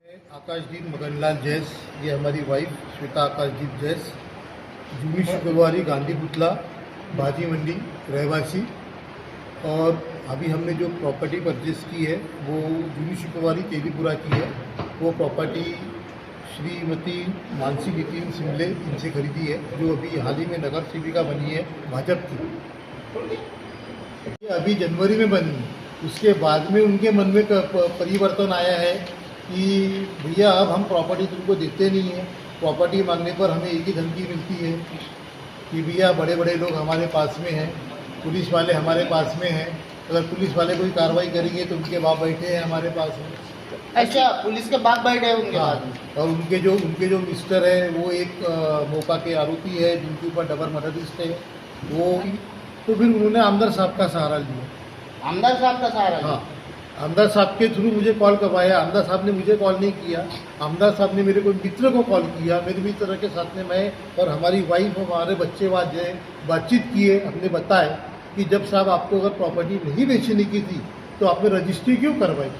आकाशदीप मगनलाल जैस, ये हमारी वाइफ श्वेता आकाशदीप जैस, जूनी शुक्रवारी गांधी पुतला भाजी मंडी रहवासी। और अभी हमने जो प्रॉपर्टी परचेस की है वो जूनी शुक्रवारी तेलीपुरा की है। वो प्रॉपर्टी श्रीमती मानसी नितिन सिमले इनसे खरीदी है, जो अभी हाल ही में नगर सेविका बनी है भाजपा की। ये अभी जनवरी में बनी, उसके बाद में उनके मन में परिवर्तन आया है कि भैया अब हम प्रॉपर्टी तुमको देते नहीं हैं। प्रॉपर्टी मांगने पर हमें एक ही धमकी मिलती है कि भैया बड़े बड़े लोग हमारे पास में हैं, पुलिस वाले हमारे पास में हैं, अगर पुलिस वाले कोई कार्रवाई करेंगे तो उनके बाप बैठे हैं हमारे पास में। अच्छा, पुलिस के बाप बैठे हैं उनके बाद में? और उनके जो मिस्टर है वो एक मौका के आरोपी है, जिनके ऊपर डबल मर्डर लिस्ट है वो। तो फिर उन्होंने आमदार साहब का सहारा लिया। आमदार साहब का सहारा? हाँ, आमदार साहब के थ्रू मुझे कॉल करवाया। आमदार साहब ने मुझे कॉल नहीं किया, आमदार साहब ने मेरे को मित्र को कॉल किया। मेरे मित्र के साथ में मैं और हमारी वाइफ और हमारे बच्चे बातचीत किए। हमने बताया कि जब साहब आपको अगर प्रॉपर्टी नहीं बेचने की थी तो आपने रजिस्ट्री क्यों करवाई।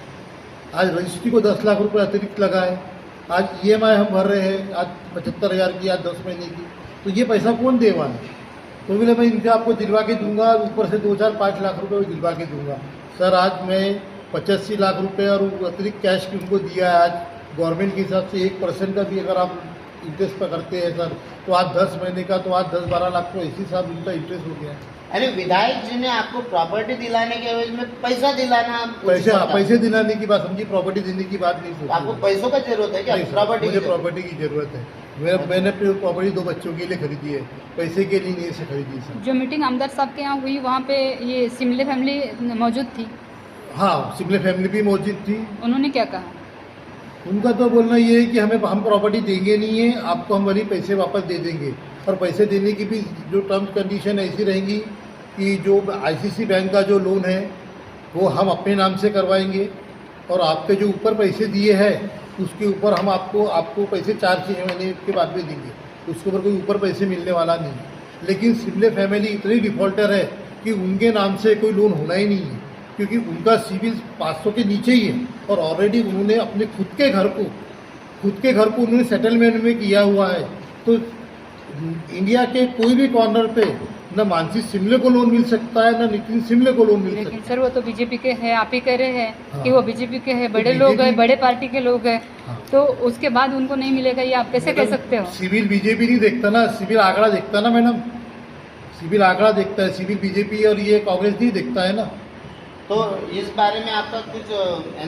आज रजिस्ट्री को 10 लाख रुपये अतिरिक्त लगा है, आज EMI हम भर रहे हैं, आज 75,000 की, आज 10 महीने की, तो ये पैसा कौन देवाना। तो बोले मैं इनका आपको दिलवा के दूंगा, ऊपर से 2-4-5 लाख रुपये दिलवा के दूंगा। सर आज मैं 85 लाख रुपए और अतिरिक्त कैश की उनको दिया है। आज गवर्नमेंट के हिसाब से 1% का भी अगर आप इंटरेस्ट पकड़ते हैं सर, तो आज 10 महीने का तो आज 10-12 लाख तो ऐसे हिसाब उनका इंटरेस्ट हो गया। अरे विधायक जी ने आपको प्रॉपर्टी दिलाने के एवज में पैसा दिलाना, पैसे दिलाने की बात समझी, प्रॉपर्टी देने की बात नहीं सोची। आपको पैसों का जरूरत है क्या? प्रॉपर्टी, मुझे प्रॉपर्टी की जरूरत है। मैंने प्रॉपर्टी 2 बच्चों के लिए खरीदी है, पैसे के लिए नहीं से खरीदी सर। जो मीटिंग आमदार साहब के यहाँ हुई वहाँ पे ये सिमले फैमिली मौजूद थी? हाँ, सिमले फैमिली भी मौजूद थी। उन्होंने क्या कहा? उनका तो बोलना ये है कि हम प्रॉपर्टी देंगे नहीं है आपको, हम वही पैसे वापस दे देंगे। और पैसे देने की भी जो टर्म्स कंडीशन ऐसी रहेंगी कि जो ICC बैंक का जो लोन है वो हम अपने नाम से करवाएंगे, और आपके जो ऊपर पैसे दिए हैं उसके ऊपर हम आपको पैसे 4-6 महीने के बाद में देंगे। उसके ऊपर कोई ऊपर पैसे मिलने वाला नहीं है। लेकिन सिमले फैमिली इतनी डिफॉल्टर है कि उनके नाम से कोई लोन होना ही नहीं है, क्योंकि उनका सिविल 500 के नीचे ही है। और ऑलरेडी उन्होंने अपने खुद के घर को उन्होंने सेटलमेंट में किया हुआ है। तो इंडिया के कोई भी कॉर्नर पे न मानसी सिमले को लोन मिल सकता है, न नितिन सिमले को लोन मिल सकता है। लेकिन सर वो तो बीजेपी के हैं, आप ही कह रहे हैं हाँ। कि वो बीजेपी के हैं, बड़े लोग हैं, बड़े पार्टी के लोग हैं। हाँ। तो उसके बाद उनको नहीं मिलेगा, ये आप कैसे कह सकते हो? सिविल बीजेपी नहीं देखता ना, सिविल आंकड़ा देखता ना मैडम, सिविल आंकड़ा देखता है। सिविल बीजेपी और ये कांग्रेस नहीं देखता है ना। तो इस बारे में आपका कुछ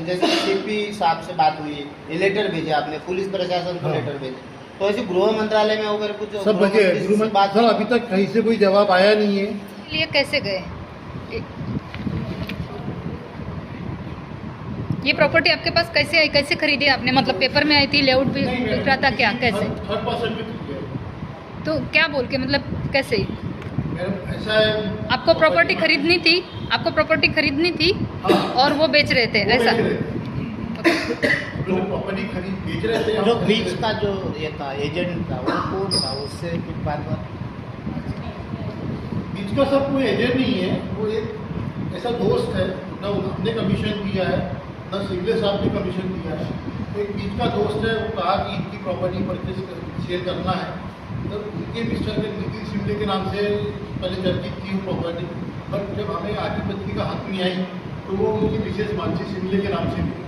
जैसे CP साहब से बात हुई, ये लेटर भेजे आपने, पुलिस प्रशासन को लेटर भेजे, तो ऐसे गृह मंत्रालय में वगैरह कुछ सब बचे बात सर, अभी तक कहीं से कोई जवाब आया नहीं है। लिए कैसे गए? ये प्रॉपर्टी आपके पास कैसे आई, कैसे खरीदी आपने? मतलब पेपर में आई थी, लेआउट भी दिख रहा था क्या, कैसे? 3rd भी तो क्या बोल के, मतलब कैसे? ऐसा है, आपको प्रॉपर्टी खरीदनी थी, हाँ। और वो बेच रहे थे, ऐसा? प्रॉपर्टी बेच रहे थे। जो बीच का जो ये था एजेंट था, वो कौन था? उससे कुछ बात बीच का सब कोई एजेंट नहीं है, वो एक ऐसा दोस्त है, ना उसने कमीशन दिया है, ना सिमले साहब ने कमीशन दिया है। एक बीच का दोस्त है, वो कहा कि इनकी प्रॉपर्टी सेल करना है। तो उनके मिस्टर ने नितिन सिमले के नाम से पहले चर्चित की वो प्रॉपर्टी, बट जब हमें आगे पत्रिका हाथ में आई तो वो उनकी मिसेज मानसी सिमले के नाम से मिली।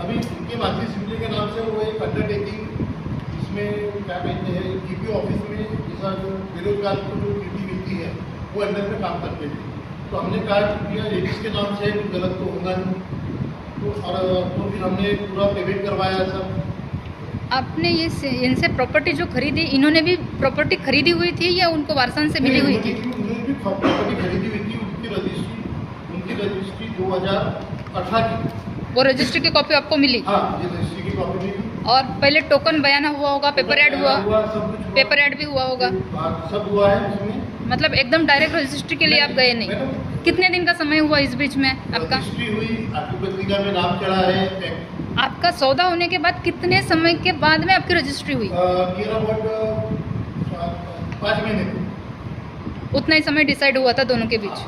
अभी उनके मानसी सिमले के नाम से वो एक अंडरटेकिंग, इसमें क्या कहते हैं, DPO ऑफिस में जैसा जो बेरोजगार को जो ड्यूटी मिलती है वो अंडर में काम करते थे। तो हमने कहा कि भैया लेडीज़ के नाम से कुछ गलत तो होगा नहीं, तो फिर हमने पूरा पेमेंट करवाया सब। आपने ये इनसे प्रॉपर्टी जो खरीदी, इन्होंने भी प्रॉपर्टी खरीदी हुई थी या उनको वारसन से मिली हुई थी? उन्होंने भी प्रॉपर्टी खरीदी हुई थी। उनकी रजिस्ट्री 2018 की। वो रजिस्ट्री की कॉपी आपको मिली? हाँ, ये रजिस्ट्री की कॉपी मिली। और पहले टोकन बयाना हुआ होगा, पेपर ऐड हुआ, सब कुछ पेपर ऐड भी हुआ होगा, सब हुआ है उसमें। मतलब एकदम डायरेक्ट रजिस्ट्री के लिए आप गए नहीं? कितने दिन का समय हुआ इस बीच में आपका? रजिस्ट्री हुई, आपकी पत्रिका में नाम चढ़ा है। आपका सौदा होने के बाद कितने समय के बाद में आपकी रजिस्ट्री हुई? 5 महीने। उतना ही समय डिसाइड हुआ था दोनों के बीच?